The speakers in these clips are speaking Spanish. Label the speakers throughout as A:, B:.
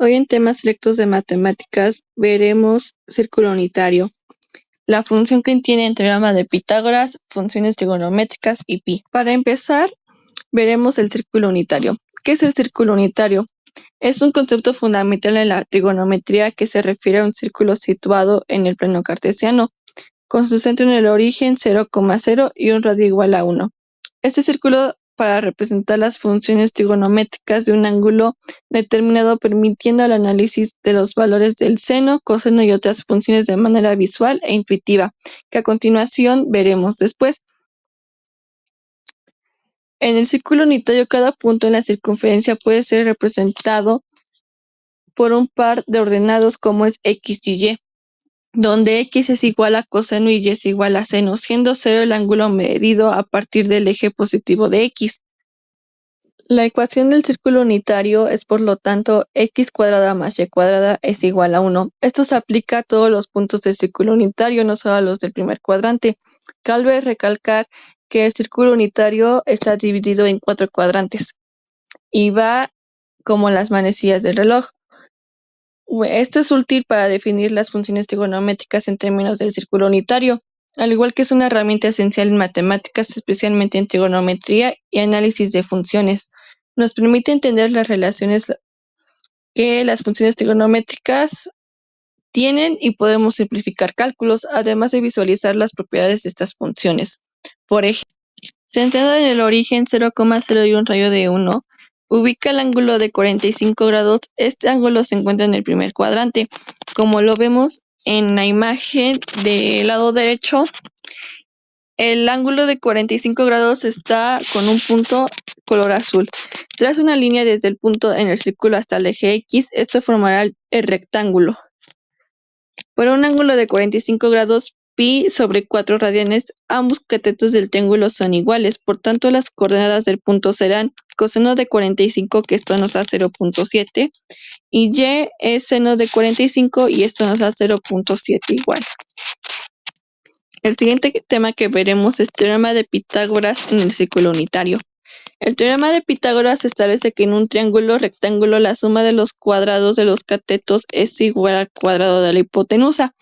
A: Hoy en temas selectos de matemáticas veremos círculo unitario, la función que tiene el teorema de Pitágoras, funciones trigonométricas y pi. Para empezar, veremos el círculo unitario. ¿Qué es el círculo unitario? Es un concepto fundamental en la trigonometría que se refiere a un círculo situado en el plano cartesiano, con su centro en el origen 0,0 y un radio igual a 1. Este círculo para representar las funciones trigonométricas de un ángulo determinado, permitiendo el análisis de los valores del seno, coseno y otras funciones de manera visual e intuitiva, que a continuación veremos después. En el círculo unitario, cada punto en la circunferencia puede ser representado por un par de ordenados como es x y y, donde x es igual a coseno y y es igual a seno, siendo 0 el ángulo medido a partir del eje positivo de x. La ecuación del círculo unitario es, por lo tanto, x cuadrada más y cuadrada es igual a 1. Esto se aplica a todos los puntos del círculo unitario, no solo a los del primer cuadrante. Cabe recalcar que el círculo unitario está dividido en 4 cuadrantes y va como las manecillas del reloj. Esto es útil para definir las funciones trigonométricas en términos del círculo unitario, al igual que es una herramienta esencial en matemáticas, especialmente en trigonometría y análisis de funciones. Nos permite entender las relaciones que las funciones trigonométricas tienen y podemos simplificar cálculos, además de visualizar las propiedades de estas funciones. Por ejemplo, centrado en el origen 0,0 y un radio de 1, ubica el ángulo de 45 grados. Este ángulo se encuentra en el primer cuadrante. Como lo vemos en la imagen del lado derecho, el ángulo de 45 grados está con un punto color azul. Tras una línea desde el punto en el círculo hasta el eje X, esto formará el rectángulo. Para un ángulo de 45 grados, pi sobre 4 radianes, ambos catetos del triángulo son iguales, por tanto las coordenadas del punto serán coseno de 45, que esto nos da 0,7, y y es seno de 45 y esto nos da 0,7 igual. El siguiente tema que veremos es teorema de Pitágoras en el círculo unitario. El teorema de Pitágoras establece que en un triángulo rectángulo la suma de los cuadrados de los catetos es igual al cuadrado de la hipotenusa.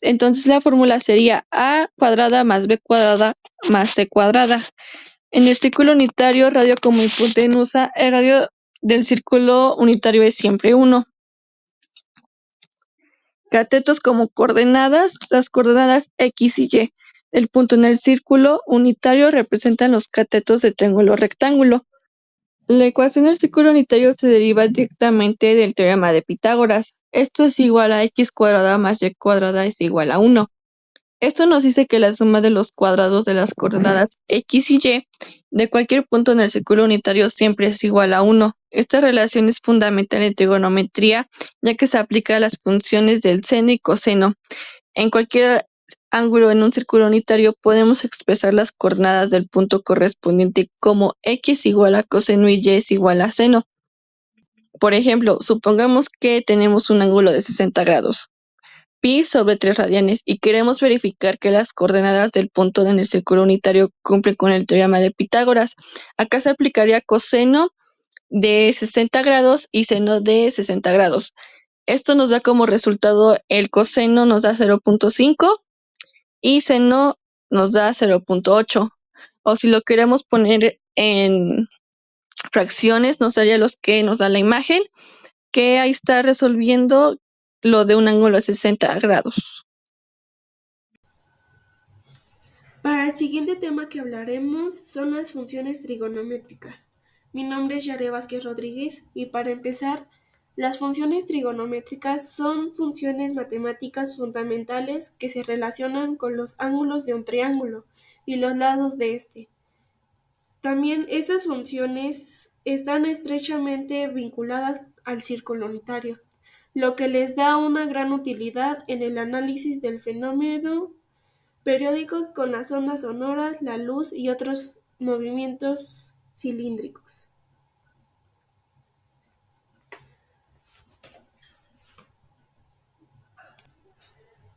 A: Entonces la fórmula sería a cuadrada más b cuadrada más c cuadrada. En el círculo unitario, radio como hipotenusa, el radio del círculo unitario es siempre 1. Catetos como coordenadas, las coordenadas x y y. El punto en el círculo unitario representan los catetos del triángulo rectángulo. La ecuación del círculo unitario se deriva directamente del teorema de Pitágoras. Esto es igual a x cuadrada más y cuadrada es igual a 1. Esto nos dice que la suma de los cuadrados de las coordenadas x y y de cualquier punto en el círculo unitario siempre es igual a 1. Esta relación es fundamental en trigonometría, ya que se aplica a las funciones del seno y coseno. En cualquier ángulo en un círculo unitario podemos expresar las coordenadas del punto correspondiente como x igual a coseno y y es igual a seno. Por ejemplo, supongamos que tenemos un ángulo de 60 grados. Pi sobre 3 radianes, y queremos verificar que las coordenadas del punto en el círculo unitario cumplen con el teorema de Pitágoras. Acá se aplicaría coseno de 60 grados y seno de 60 grados. Esto nos da como resultado el coseno nos da 0,5 y seno nos da 0,8. O si lo queremos poner en fracciones, nos daría los que nos da la imagen, que ahí está resolviendo lo de un ángulo de 60 grados.
B: Para el siguiente tema que hablaremos son las funciones trigonométricas. Mi nombre es Yare Vázquez Rodríguez y para empezar, las funciones trigonométricas son funciones matemáticas fundamentales que se relacionan con los ángulos de un triángulo y los lados de este. También estas funciones están estrechamente vinculadas al círculo unitario, lo que les da una gran utilidad en el análisis del fenómeno periódicos con las ondas sonoras, la luz y otros movimientos cilíndricos.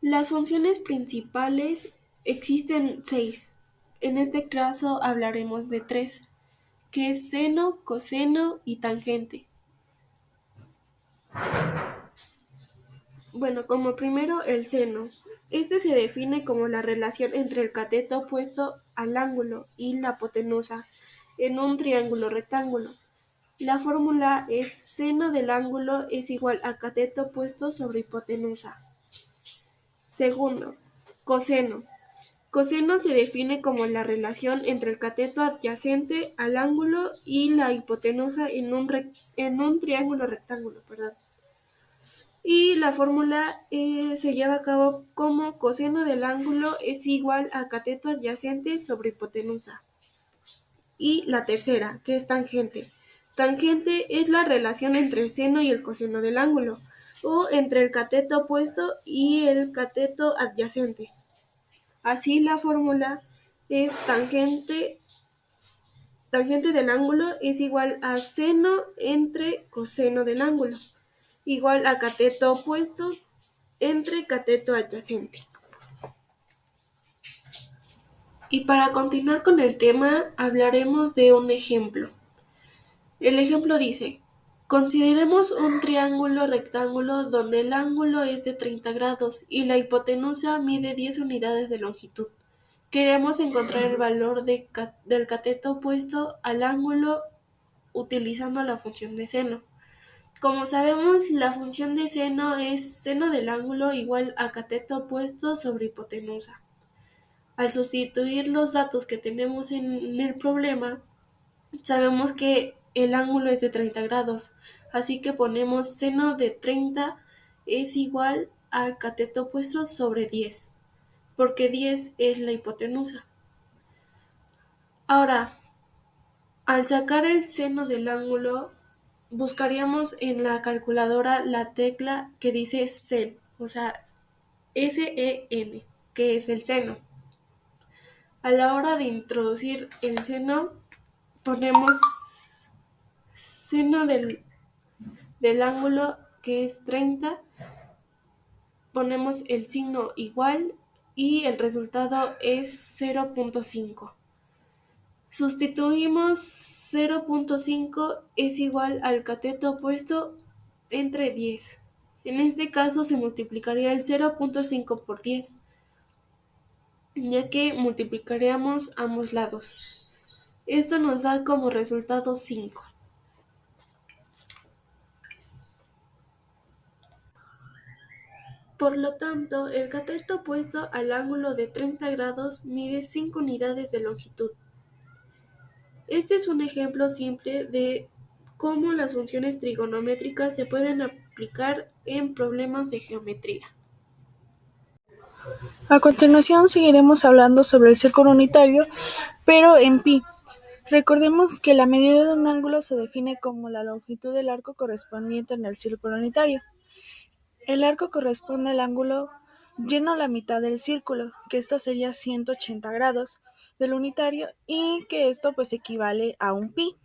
B: Las funciones principales existen 6. En este caso hablaremos de 3, que es seno, coseno y tangente. Bueno, como primero el seno. Este se define como la relación entre el cateto opuesto al ángulo y la hipotenusa en un triángulo rectángulo. La fórmula es seno del ángulo es igual a cateto opuesto sobre hipotenusa. Segundo, coseno. Coseno se define como la relación entre el cateto adyacente al ángulo y la hipotenusa en un triángulo rectángulo. Y la fórmula se lleva a cabo como coseno del ángulo es igual a cateto adyacente sobre hipotenusa. Y la tercera, que es tangente. Tangente es la relación entre el seno y el coseno del ángulo, o entre el cateto opuesto y el cateto adyacente. Así la fórmula es tangente del ángulo es igual a seno entre coseno del ángulo, igual a cateto opuesto entre cateto adyacente. Y para continuar con el tema, hablaremos de un ejemplo. El ejemplo dice: consideremos un triángulo rectángulo donde el ángulo es de 30 grados y la hipotenusa mide 10 unidades de longitud. Queremos encontrar el valor del cateto opuesto al ángulo utilizando la función de seno. Como sabemos, la función de seno es seno del ángulo igual a cateto opuesto sobre hipotenusa. Al sustituir los datos que tenemos en el problema, sabemos que el ángulo es de 30 grados, así que ponemos seno de 30 es igual al cateto opuesto sobre 10, porque 10 es la hipotenusa. Ahora, al sacar el seno del ángulo, buscaríamos en la calculadora la tecla que dice sen, o sea, SEN, que es el seno. A la hora de introducir el seno, ponemos seno del ángulo, que es 30, ponemos el signo igual y el resultado es 0.5. Sustituimos 0.5 es igual al cateto opuesto entre 10. En este caso se multiplicaría el 0.5 por 10, ya que multiplicaríamos ambos lados. Esto nos da como resultado 5. Por lo tanto, el cateto opuesto al ángulo de 30 grados mide 5 unidades de longitud. Este es un ejemplo simple de cómo las funciones trigonométricas se pueden aplicar en problemas de geometría.
C: A continuación seguiremos hablando sobre el círculo unitario, pero en pi. Recordemos que la medida de un ángulo se define como la longitud del arco correspondiente en el círculo unitario. El arco corresponde al ángulo lleno a la mitad del círculo, que esto sería 180 grados del unitario y que esto pues equivale a un pi.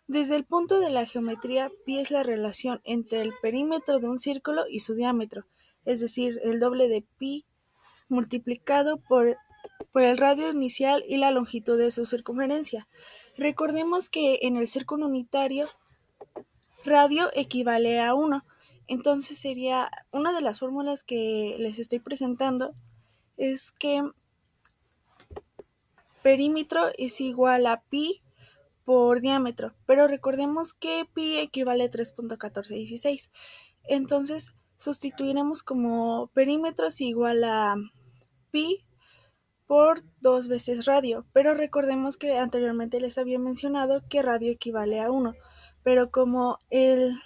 C: Desde el punto de la geometría, pi es la relación entre el perímetro de un círculo y su diámetro, es decir, el doble de pi multiplicado por el radio inicial y la longitud de su circunferencia. Recordemos que en el círculo unitario, radio equivale a 1. Entonces sería una de las fórmulas que les estoy presentando es que perímetro es igual a pi por diámetro, pero recordemos que pi equivale a 3.1416. Entonces sustituiremos como perímetro es igual a pi por 2 veces radio, pero recordemos que anteriormente les había mencionado que radio equivale a 1, pero como el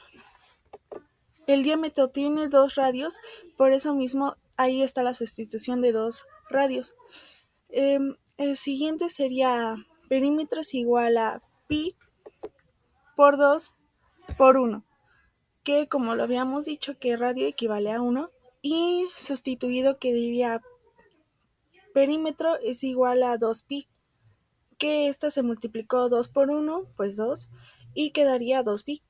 C: diámetro tiene 2 radios, por eso mismo ahí está la sustitución de 2 radios. El siguiente sería perímetro es igual a pi por 2 por 1, que como lo habíamos dicho que radio equivale a 1, y sustituido quedaría perímetro es igual a 2pi, que esto se multiplicó 2 por 1, pues 2, y quedaría 2pi.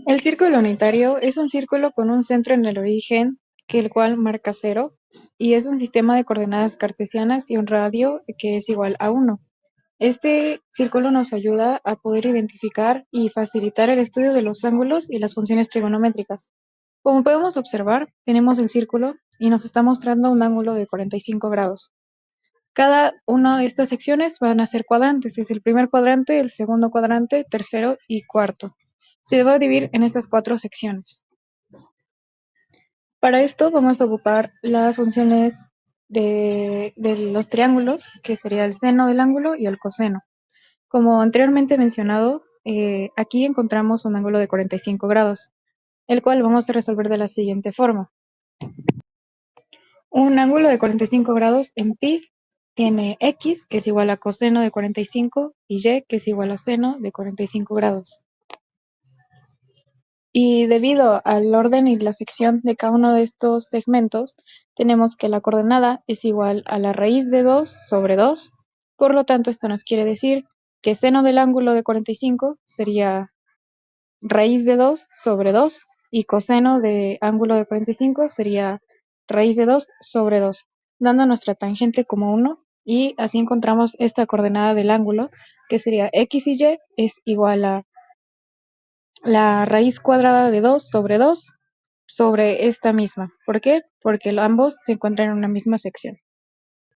D: El círculo unitario es un círculo con un centro en el origen, que el cual marca 0, y es un sistema de coordenadas cartesianas y un radio que es igual a 1. Este círculo nos ayuda a poder identificar y facilitar el estudio de los ángulos y las funciones trigonométricas. Como podemos observar, tenemos el círculo y nos está mostrando un ángulo de 45 grados. Cada una de estas secciones van a ser cuadrantes, es el primer cuadrante, el segundo cuadrante, tercero y cuarto. Se va a dividir en estas 4 secciones. Para esto vamos a ocupar las funciones de los triángulos, que sería el seno del ángulo y el coseno. Como anteriormente mencionado, aquí encontramos un ángulo de 45 grados, el cual vamos a resolver de la siguiente forma. Un ángulo de 45 grados en pi tiene x, que es igual a coseno de 45, y y, que es igual a seno de 45 grados. Y debido al orden y la sección de cada uno de estos segmentos, tenemos que la coordenada es igual a la raíz de 2 sobre 2. Por lo tanto, esto nos quiere decir que seno del ángulo de 45 sería raíz de 2 sobre 2 y coseno de ángulo de 45 sería raíz de 2 sobre 2, dando nuestra tangente como 1, y así encontramos esta coordenada del ángulo, que sería x y es igual a la raíz cuadrada de 2 sobre esta misma. ¿Por qué? Porque ambos se encuentran en una misma sección.